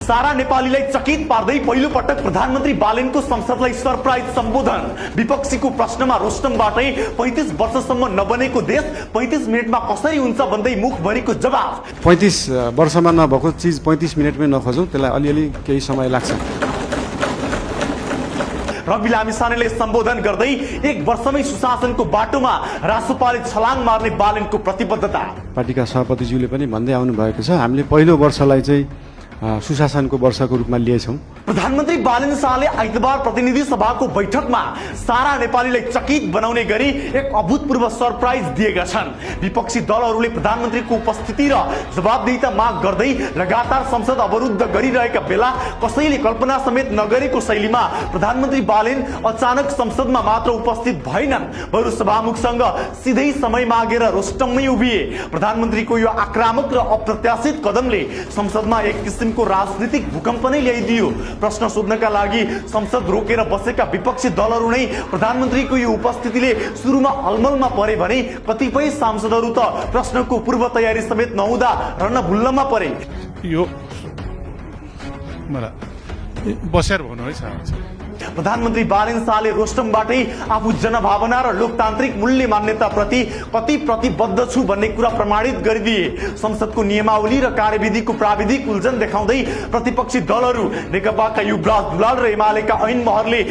सारा नेपालीलाई चकित पार्दै पहिलो पटक प्रधानमन्त्री बालेनको संसदलाई सरप्राइज सम्बोधन। विपक्षीको प्रश्नमा रोस्टमबाटै 35 वर्षसम्म नबनेको देश 35 मिनेटमा कसरी हुन्छ भन्दै मुखभरिको जवाफ। 35 वर्षमा नभएको चीज 35 मिनेटमै नखोजौं, त्यसलाई अलिअलि केही समय लाग्छ। रवि लामिछानेले सम्बोधन गर्दै 1 वर्षमै सुशासनको बाटोमा रासोपाले छलाङ मार्ने बालेनको प्रतिबद्धता। पार्टीका सभापतिज्यूले पनि भन्दै आउनु भएको छ, हामीले पहिलो वर्षलाई चाहिँ सुशासनको वर्षको रूपमा लिएछौं। प्रधानमन्त्री बालेन शाहले आइतबार प्रतिनिधि सभाको बैठकमा सारा नेपालीलाई चकित बनाउने गरी एक अभूतपूर्व सरप्राइज दिएका छन्। विपक्षी दलहरूले प्रधानमन्त्रीको उपस्थिति र जवाबदेहिता माग गर्दै लगातार संसद अवरुद्ध गरिरहेका बेला कसैले कल्पना समेत नगरेको शैलीमा प्रधानमन्त्री बालेन अचानक संसदमा मात्र उपस्थित भएनन्, बरु सभामुखसँग सिधै समय मागेर रोस्टममै उभिए। प्रधानमन्त्रीको यो आक्रामक र अप्रत्याशित कदमले संसदमा एक किसिमको राजनीतिक भूकम्प नै ल्याइदियो। प्रश्न सोध्नका लागि संसद रोकेर बसेका विपक्षी दलहरू नै प्रधानमन्त्रीको यो उपस्थितिले सुरुमा अलमलमा परे भने कतिपय सांसदहरू त प्रश्नको पूर्व तयारी समेत नहुँदा रणभुल्लमा परे। यो मलाई बसेर भन्नु है। प्रधानमन्त्री बालेन शाहले रोस्टमबाटै आफू जनभावना र लोकतान्त्रिक मूल्य मान्यता प्रति कति प्रतिबद्ध छु भन्ने कुरा प्रमाणित गरिदिए। संसदको नियमावली र कार्यविधिको प्राविधिक उल्झन देखाउँदै प्रतिपक्षी दलहरू नेकपाका युवराज दुलाल र एमालेका ऐन महरले